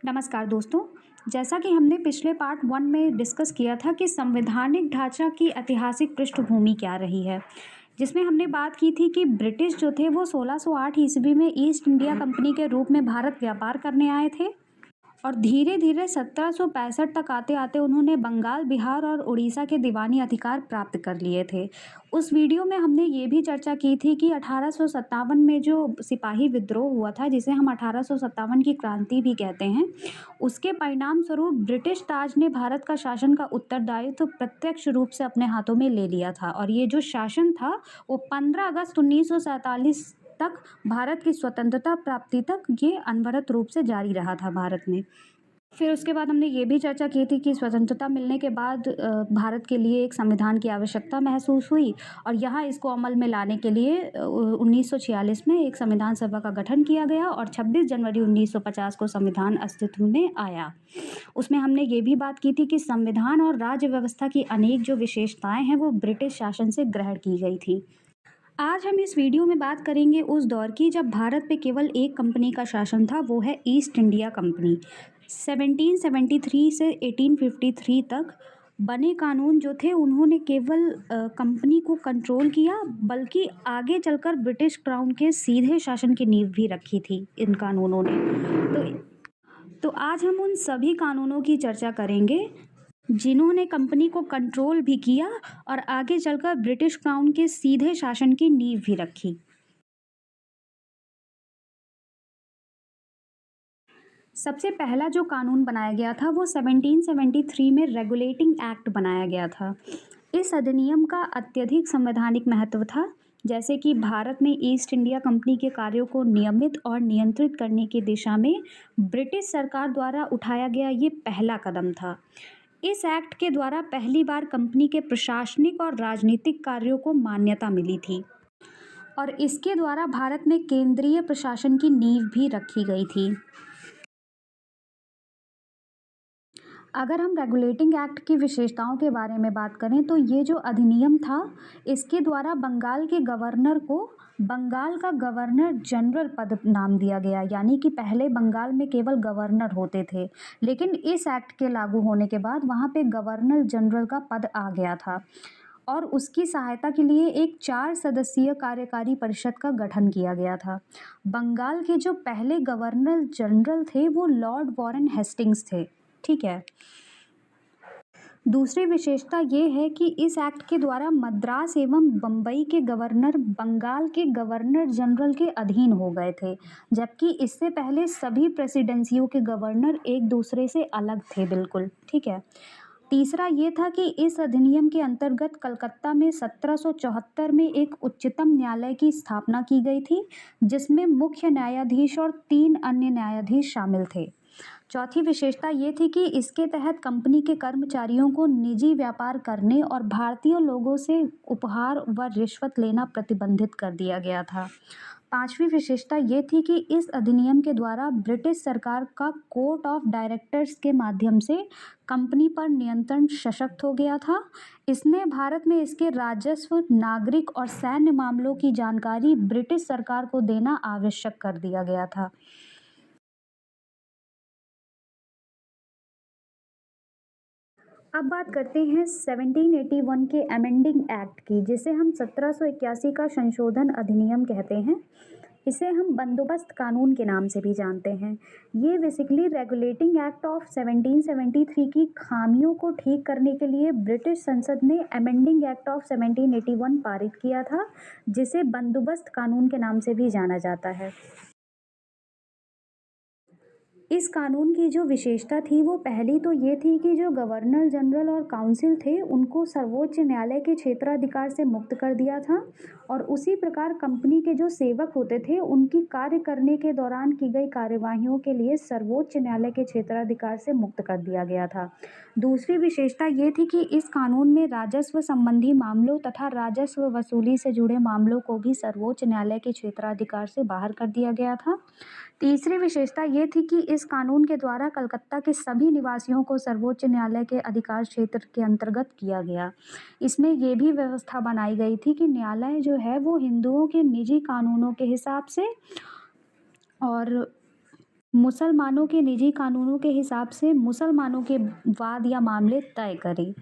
नमस्कार दोस्तों। जैसा कि हमने पिछले पार्ट 1 में डिस्कस किया था कि संवैधानिक ढांचा की ऐतिहासिक पृष्ठभूमि क्या रही है, जिसमें हमने बात की थी कि ब्रिटिश जो थे वो 1608 ईस्वी में ईस्ट इंडिया कंपनी के रूप में भारत व्यापार करने आए थे और धीरे-धीरे 1765 तक आते-आते उन्होंने बंगाल, बिहार और उड़ीसा के दीवानी अधिकार प्राप्त कर लिए थे। उस वीडियो में हमने ये भी चर्चा की थी कि 1857 में जो सिपाही विद्रोह हुआ था, जिसे हम 1857 की क्रांति भी कहते हैं, उसके परिणाम स्वरूप ब्रिटिश ताज ने भारत का शासन का उत्तरदायित्व तो प्रत्यक्ष रूप से अपने हाथों में ले लिया था और ये जो शासन था, वो 15 अगस्त 1947 तक भारत की स्वतंत्रता प्राप्ति तक ये अनवरत रूप से जारी रहा था भारत में। फिर उसके बाद हमने ये भी चर्चा की थी कि स्वतंत्रता मिलने के बाद भारत के लिए एक संविधान की आवश्यकता महसूस हुई और यहाँ इसको अमल में लाने के लिए 1946 में एक संविधान सभा का गठन किया गया और 26 जनवरी 1950 को संविधान अस्तित्व में आया। उसमें हमने ये भी बात की थी कि संविधान और राज्य व्यवस्था की अनेक जो विशेषताएं हैं वो ब्रिटिश शासन से ग्रहण की गई थी। आज हम इस वीडियो में बात करेंगे उस दौर की जब भारत पे केवल एक कंपनी का शासन था, वो है ईस्ट इंडिया कंपनी। 1773 से 1853 तक बने कानून जो थे उन्होंने केवल कंपनी को कंट्रोल किया, बल्कि आगे चलकर ब्रिटिश क्राउन के सीधे शासन की नींव भी रखी थी इन कानूनों ने। तो आज हम उन सभी कानूनों की चर्चा करेंगे जिन्होंने कंपनी को कंट्रोल भी किया और आगे चलकर ब्रिटिश क्राउन के सीधे शासन की नींव भी रखी। सबसे पहला जो कानून बनाया गया था वो 1773 में रेगुलेटिंग एक्ट बनाया गया था। इस अधिनियम का अत्यधिक संवैधानिक महत्व था, जैसे कि भारत में ईस्ट इंडिया कंपनी के कार्यों को नियमित और नियंत्रित करने की दिशा में ब्रिटिश सरकार द्वारा उठाया गया ये पहला कदम था। इस एक्ट के द्वारा पहली बार कंपनी के प्रशासनिक और राजनीतिक कार्यों को मान्यता मिली थी और इसके द्वारा भारत में केंद्रीय प्रशासन की नींव भी रखी गई थी। अगर हम रेगुलेटिंग एक्ट की विशेषताओं के बारे में बात करें तो ये जो अधिनियम था, इसके द्वारा बंगाल के गवर्नर को बंगाल का गवर्नर जनरल पद नाम दिया गया, यानी कि पहले बंगाल में केवल गवर्नर होते थे, लेकिन इस एक्ट के लागू होने के बाद वहाँ पे गवर्नर जनरल का पद आ गया था और उसकी सहायता के लिए एक 4 सदस्यीय कार्यकारी परिषद का गठन किया गया था। बंगाल के जो पहले गवर्नर जनरल थे वो लॉर्ड वॉरेन हेस्टिंग्स थे। ठीक है। दूसरी विशेषता ये है कि इस एक्ट के द्वारा मद्रास एवं बम्बई के गवर्नर बंगाल के गवर्नर जनरल के अधीन हो गए थे, जबकि इससे पहले सभी प्रेसिडेंसियों के गवर्नर एक दूसरे से अलग थे बिल्कुल। ठीक है। तीसरा ये था कि इस अधिनियम के अंतर्गत कलकत्ता में 1774 में एक उच्चतम न्यायालय की स्थापना की गई थी, जिसमें मुख्य न्यायाधीश और 3 अन्य न्यायाधीश शामिल थे। चौथी विशेषता ये थी कि इसके तहत कंपनी के कर्मचारियों को निजी व्यापार करने और भारतीय लोगों से उपहार व रिश्वत लेना प्रतिबंधित कर दिया गया था। पांचवी विशेषता ये थी कि इस अधिनियम के द्वारा ब्रिटिश सरकार का कोर्ट ऑफ डायरेक्टर्स के माध्यम से कंपनी पर नियंत्रण सशक्त हो गया था। इसने भारत में इसके राजस्व, नागरिक और सैन्य मामलों की जानकारी ब्रिटिश सरकार को देना आवश्यक कर दिया गया था। अब बात करते हैं 1781 के अमेंडिंग एक्ट की, जिसे हम 1781 का संशोधन अधिनियम कहते हैं। इसे हम बंदोबस्त कानून के नाम से भी जानते हैं। ये बेसिकली रेगुलेटिंग एक्ट ऑफ 1773 की खामियों को ठीक करने के लिए ब्रिटिश संसद ने अमेंडिंग एक्ट ऑफ 1781 पारित किया था, जिसे बंदोबस्त कानून के नाम से भी जाना जाता है। इस कानून की जो विशेषता थी वो पहली तो ये थी कि जो गवर्नर जनरल और काउंसिल थे उनको सर्वोच्च न्यायालय के क्षेत्राधिकार से मुक्त कर दिया था और उसी प्रकार कंपनी के जो सेवक होते थे उनकी कार्य करने के दौरान की गई कार्यवाहियों के लिए सर्वोच्च न्यायालय के क्षेत्राधिकार से मुक्त कर दिया गया था। दूसरी विशेषता ये थी कि इस कानून में राजस्व संबंधी मामलों तथा राजस्व वसूली से जुड़े मामलों को भी सर्वोच्च न्यायालय के क्षेत्राधिकार से बाहर कर दिया गया था। तीसरी विशेषता ये थी कि इस कानून के द्वारा कलकत्ता के सभी निवासियों को सर्वोच्च न्यायालय के अधिकार क्षेत्र के अंतर्गत किया गया। इसमें ये भी व्यवस्था बनाई गई थी कि न्यायालय जो है वो हिंदुओं के निजी कानूनों के हिसाब से और मुसलमानों के निजी कानूनों के हिसाब से मुसलमानों के वाद या मामले तय करे।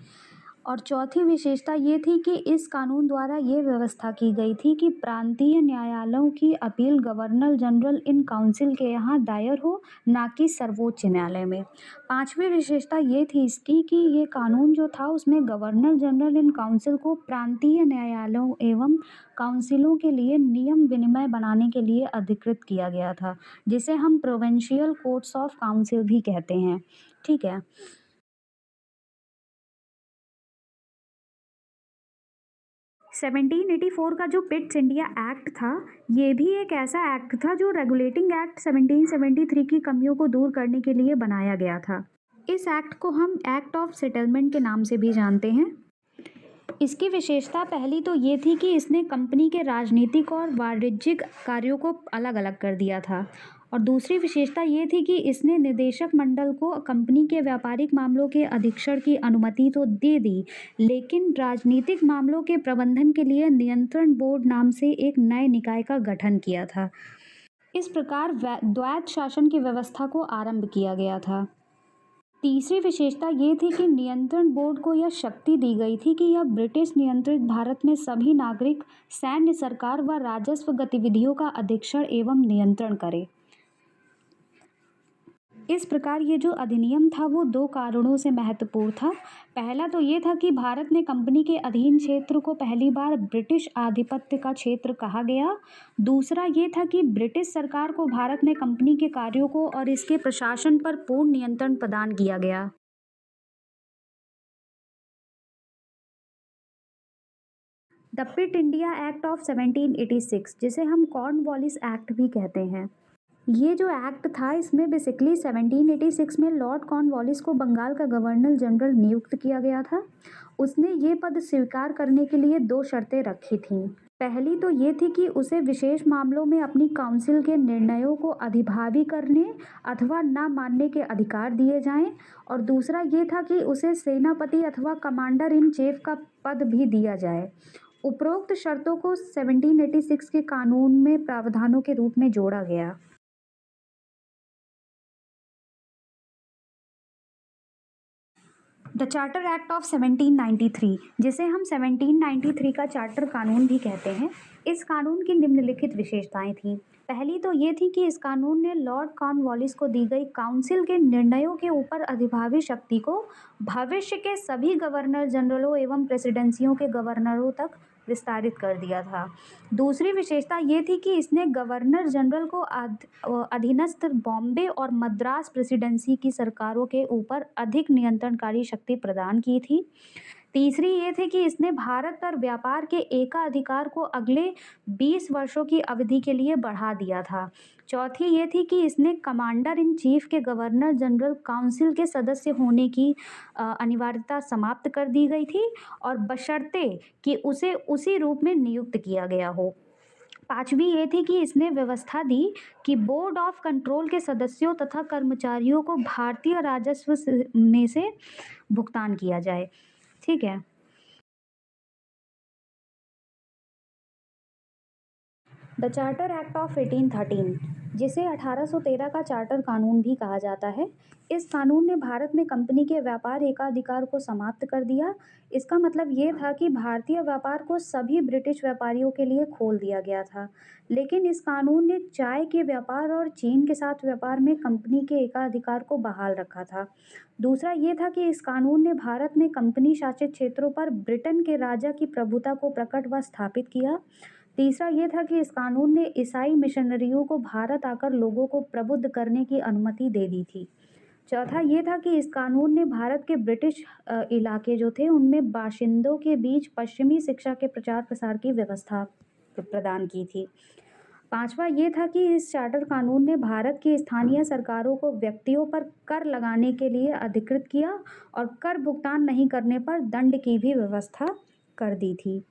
और चौथी विशेषता ये थी कि इस कानून द्वारा ये व्यवस्था की गई थी कि प्रांतीय न्यायालयों की appeal governor general in council के यहाँ दायर हो, ना कि सर्वोच्च न्यायालय में। पांचवी विशेषता ये थी इसकी कि ये कानून जो था उसमें गवर्नर जनरल इन काउंसिल को प्रांतीय न्यायालयों एवं काउंसिलों के लिए नियम विनिमय बनाने के लिए अधिकृत किया गया था, जिसे हम प्रोविंशियल कोर्ट्स ऑफ काउंसिल भी कहते हैं। ठीक है। 1784 का जो पिट्स इंडिया एक्ट था, ये भी एक ऐसा एक्ट था जो रेगुलेटिंग एक्ट 1773 की कमियों को दूर करने के लिए बनाया गया था। इस एक्ट को हम एक्ट ऑफ सेटलमेंट के नाम से भी जानते हैं। इसकी विशेषता पहली तो ये थी कि इसने कंपनी के राजनीतिक और वाणिज्यिक कार्यों को अलग अलग कर दिया था। और दूसरी विशेषता ये थी कि इसने निदेशक मंडल को कंपनी के व्यापारिक मामलों के अधीक्षण की अनुमति तो दे दी, लेकिन राजनीतिक मामलों के प्रबंधन के लिए नियंत्रण बोर्ड नाम से एक नए निकाय का गठन किया था। इस प्रकार द्वैत शासन की व्यवस्था को आरंभ किया गया था। तीसरी विशेषता ये थी कि नियंत्रण बोर्ड को यह शक्ति दी गई थी कि यह ब्रिटिश नियंत्रित भारत में सभी नागरिक, सैन्य, सरकार व राजस्व गतिविधियों का अधीक्षण एवं नियंत्रण करे। इस प्रकार ये जो अधिनियम था वो दो कारणों से महत्वपूर्ण था। पहला तो ये था कि भारत में कंपनी के अधीन क्षेत्र को पहली बार ब्रिटिश आधिपत्य का क्षेत्र कहा गया। दूसरा ये था कि ब्रिटिश सरकार को भारत में कंपनी के कार्यों को और इसके प्रशासन पर पूर्ण नियंत्रण प्रदान किया गया। The Pitt India Act of 1786, जिसे हम कॉर्नवालिस एक्ट भी कहते हैं, ये जो एक्ट था इसमें बेसिकली 1786 में लॉर्ड कॉर्नवालिस को बंगाल का गवर्नर जनरल नियुक्त किया गया था। उसने ये पद स्वीकार करने के लिए दो शर्तें रखी थीं। पहली तो ये थी कि उसे विशेष मामलों में अपनी काउंसिल के निर्णयों को अधिभावी करने अथवा न मानने के अधिकार दिए जाएं, और दूसरा ये था कि उसे सेनापति अथवा कमांडर इन चीफ का पद भी दिया जाए। उपरोक्त शर्तों को 1786 के कानून में प्रावधानों के रूप में जोड़ा गया। द चार्टर एक्ट ऑफ 1793, जिसे हम 1793 का चार्टर कानून भी कहते हैं, इस कानून की निम्नलिखित विशेषताएं थीं। पहली तो ये थी कि इस कानून ने लॉर्ड कॉर्नवालिस को दी गई काउंसिल के निर्णयों के ऊपर अधिभावी शक्ति को भविष्य के सभी गवर्नर जनरलों एवं प्रेसिडेंसियों के गवर्नरों तक विस्तारित कर दिया था। दूसरी विशेषता ये थी कि इसने गवर्नर जनरल को अधीनस्थ बॉम्बे और मद्रास प्रेसिडेंसी की सरकारों के ऊपर अधिक नियंत्रणकारी शक्ति प्रदान की थी। तीसरी ये थी कि इसने भारत पर व्यापार के एकाधिकार को अगले 20 वर्षों की अवधि के लिए बढ़ा दिया था। चौथी ये थी कि इसने कमांडर इन चीफ के गवर्नर जनरल काउंसिल के सदस्य होने की अनिवार्यता समाप्त कर दी गई थी, और बशर्ते कि उसे उसी रूप में नियुक्त किया गया हो। पांचवी ये थी कि इसने व्यवस्था दी कि बोर्ड ऑफ कंट्रोल के सदस्यों तथा कर्मचारियों को भारतीय राजस्व में से भुगतान किया जाए। ठीक है। द चार्टर एक्ट ऑफ 1813, जिसे 1813 का चार्टर कानून भी कहा जाता है, इस कानून ने भारत में कंपनी के व्यापार एकाधिकार को समाप्त कर दिया। इसका मतलब ये था कि भारतीय व्यापार को सभी ब्रिटिश व्यापारियों के लिए खोल दिया गया था, लेकिन इस कानून ने चाय के व्यापार और चीन के साथ व्यापार में कंपनी के एकाधिकार को बहाल रखा था। दूसरा ये था कि इस कानून ने भारत में कंपनी शासित क्षेत्रों पर ब्रिटेन के राजा की प्रभुता को प्रकट व स्थापित किया। तीसरा ये था कि इस कानून ने ईसाई मिशनरियों को भारत आकर लोगों को प्रबुद्ध करने की अनुमति दे दी थी। चौथा ये था कि इस कानून ने भारत के ब्रिटिश इलाके जो थे उनमें बाशिंदों के बीच पश्चिमी शिक्षा के प्रचार प्रसार की व्यवस्था प्रदान की थी। पांचवा ये था कि इस चार्टर कानून ने भारत की स्थानीय सरकारों को व्यक्तियों पर कर लगाने के लिए अधिकृत किया, और कर भुगतान नहीं करने पर दंड की भी व्यवस्था कर दी थी।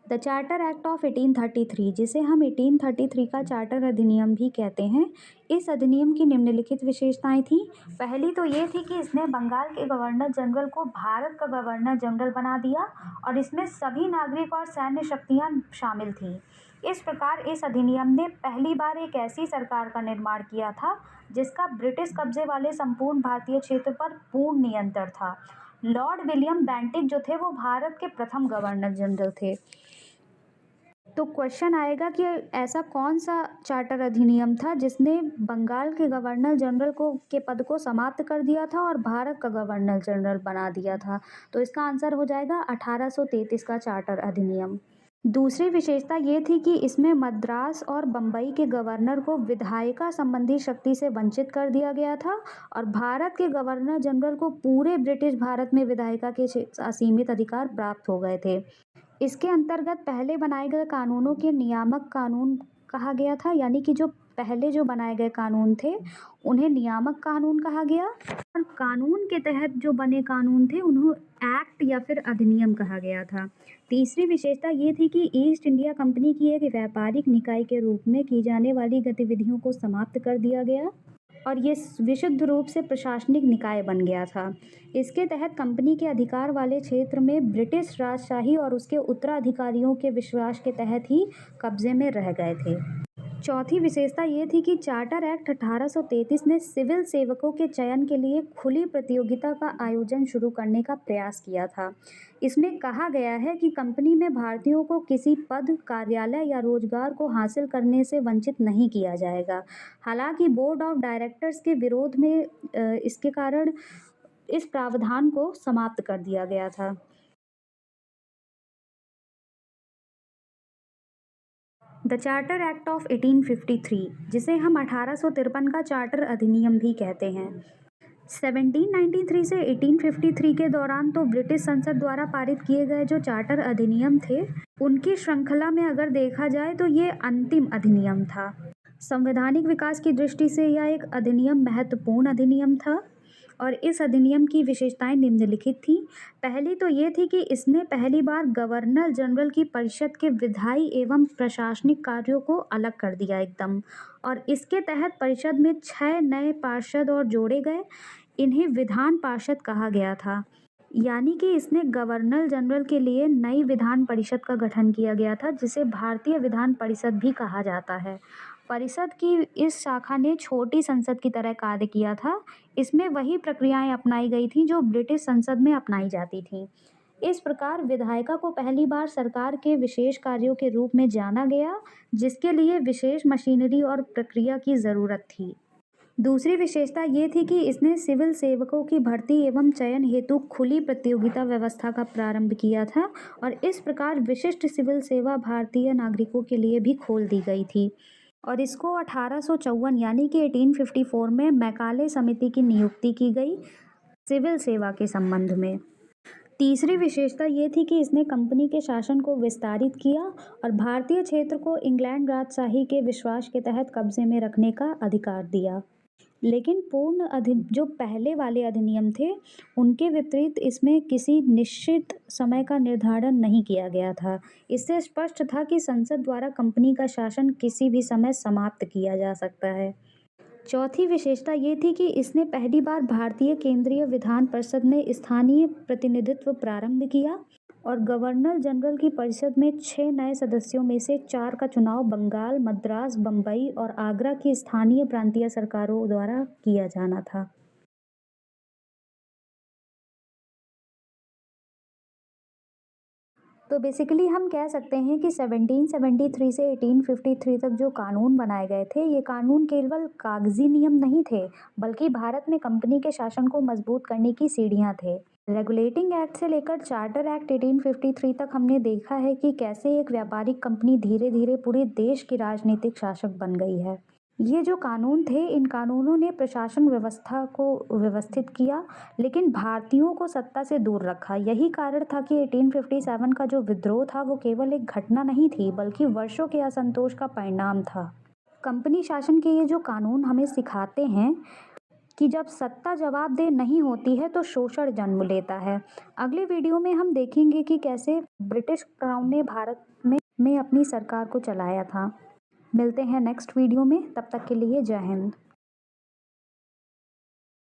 द चार्टर एक्ट ऑफ 1833, जिसे हम 1833 का चार्टर अधिनियम भी कहते हैं, इस अधिनियम की निम्नलिखित विशेषताएं थीं। पहली तो ये थी कि इसने बंगाल के गवर्नर जनरल को भारत का गवर्नर जनरल बना दिया और इसमें सभी नागरिक और सैन्य शक्तियां शामिल थीं। इस प्रकार इस अधिनियम ने पहली बार एक ऐसी सरकार का निर्माण किया था जिसका ब्रिटिश कब्जे वाले संपूर्ण भारतीय क्षेत्र पर पूर्ण नियंत्रण था। लॉर्ड विलियम बेंटिक जो थे वो भारत के प्रथम गवर्नर जनरल थे। तो क्वेश्चन आएगा कि ऐसा कौन सा चार्टर अधिनियम था जिसने बंगाल के गवर्नर जनरल के पद को समाप्त कर दिया था और भारत का गवर्नर जनरल बना दिया था। तो इसका आंसर हो जाएगा 1833 का चार्टर अधिनियम। दूसरी विशेषता ये थी कि इसमें मद्रास और बम्बई के गवर्नर को विधायिका संबंधी शक्ति से वंचित कर दिया गया था और भारत के गवर्नर जनरल को पूरे ब्रिटिश भारत में विधायिका के असीमित अधिकार प्राप्त हो गए थे। इसके अंतर्गत पहले बनाए गए कानूनों के नियामक कानून कहा गया था, यानी कि जो पहले जो बनाए गए कानून थे उन्हें नियामक कानून कहा गया और कानून के तहत जो बने कानून थे उन्हें एक्ट या फिर अधिनियम कहा गया था। तीसरी विशेषता ये थी कि ईस्ट इंडिया कंपनी की एक व्यापारिक निकाय के रूप में की जाने वाली गतिविधियों को समाप्त कर दिया गया और ये विशुद्ध रूप से प्रशासनिक निकाय बन गया था। इसके तहत कंपनी के अधिकार वाले क्षेत्र में ब्रिटिश राजशाही और उसके उत्तराधिकारियों के विश्वास के तहत ही कब्जे में रह गए थे। चौथी विशेषता ये थी कि चार्टर एक्ट 1833 ने सिविल सेवकों के चयन के लिए खुली प्रतियोगिता का आयोजन शुरू करने का प्रयास किया था। इसमें कहा गया है कि कंपनी में भारतीयों को किसी पद, कार्यालय या रोजगार को हासिल करने से वंचित नहीं किया जाएगा। हालांकि बोर्ड ऑफ डायरेक्टर्स के विरोध में इसके कारण इस प्रावधान को समाप्त कर दिया गया था। द चार्टर एक्ट ऑफ 1853, जिसे हम 1853 का चार्टर अधिनियम भी कहते हैं। 1793 से 1853 के दौरान तो ब्रिटिश संसद द्वारा पारित किए गए जो चार्टर अधिनियम थे उनकी श्रृंखला में अगर देखा जाए तो ये अंतिम अधिनियम था। संवैधानिक विकास की दृष्टि से यह एक अधिनियम महत्वपूर्ण अधिनियम था और इस अधिनियम की विशेषताएं निम्नलिखित थी। पहली तो ये थी कि इसने पहली बार गवर्नर जनरल की परिषद के विधायी एवं प्रशासनिक कार्यों को अलग कर दिया एकदम, और इसके तहत परिषद में 6 नए पार्षद और जोड़े गए। इन्हें विधान पार्षद कहा गया था, यानी कि इसने गवर्नर जनरल के लिए नई विधान परिषद का गठन किया गया था जिसे भारतीय विधान परिषद भी कहा जाता है। परिषद की इस शाखा ने छोटी संसद की तरह कार्य किया था। इसमें वही प्रक्रियाएं अपनाई गई थीं जो ब्रिटिश संसद में अपनाई जाती थीं। इस प्रकार विधायिका को पहली बार सरकार के विशेष कार्यों के रूप में जाना गया, जिसके लिए विशेष मशीनरी और प्रक्रिया की ज़रूरत थी। दूसरी विशेषता ये थी कि इसने सिविल सेवकों की भर्ती एवं चयन हेतु खुली प्रतियोगिता व्यवस्था का प्रारंभ किया था और इस प्रकार विशिष्ट सिविल सेवा भारतीय नागरिकों के लिए भी खोल दी गई थी और इसको 1854 यानी कि 1854 में मैकाले समिति की नियुक्ति की गई सिविल सेवा के संबंध में। तीसरी विशेषता ये थी कि इसने कंपनी के शासन को विस्तारित किया और भारतीय क्षेत्र को इंग्लैंड राजशाही के विश्वास के तहत कब्जे में रखने का अधिकार दिया। लेकिन जो पहले वाले अधिनियम थे उनके विपरीत इसमें किसी निश्चित समय का निर्धारण नहीं किया गया था। इससे स्पष्ट था कि संसद द्वारा कंपनी का शासन किसी भी समय समाप्त किया जा सकता है। चौथी विशेषता ये थी कि इसने पहली बार भारतीय केंद्रीय विधान परिषद में स्थानीय प्रतिनिधित्व प्रारंभ किया और गवर्नर जनरल की परिषद में 6 नए सदस्यों में से 4 का चुनाव बंगाल, मद्रास, बम्बई और आगरा की स्थानीय प्रांतीय सरकारों द्वारा किया जाना था। तो बेसिकली हम कह सकते हैं कि 1773 से 1853 तक जो कानून बनाए गए थे ये कानून केवल कागजी नियम नहीं थे बल्कि भारत में कंपनी के शासन को मजबूत करने की सीढ़ियां थे। रेगुलेटिंग एक्ट से लेकर चार्टर एक्ट 1853 तक हमने देखा है कि कैसे एक व्यापारिक कंपनी धीरे धीरे पूरे देश की राजनीतिक शासक बन गई है। ये जो कानून थे इन कानूनों ने प्रशासन व्यवस्था को व्यवस्थित किया लेकिन भारतीयों को सत्ता से दूर रखा। यही कारण था कि 1857 का जो विद्रोह था वो केवल एक घटना नहीं थी बल्कि वर्षों के असंतोष का परिणाम था। कंपनी शासन के ये जो कानून हमें सिखाते हैं कि जब सत्ता जवाबदेह नहीं होती है तो शोषण जन्म लेता है। अगले वीडियो में हम देखेंगे कि कैसे ब्रिटिश क्राउन ने भारत में अपनी सरकार को चलाया था। मिलते हैं नेक्स्ट वीडियो में, तब तक के लिए जय हिंद।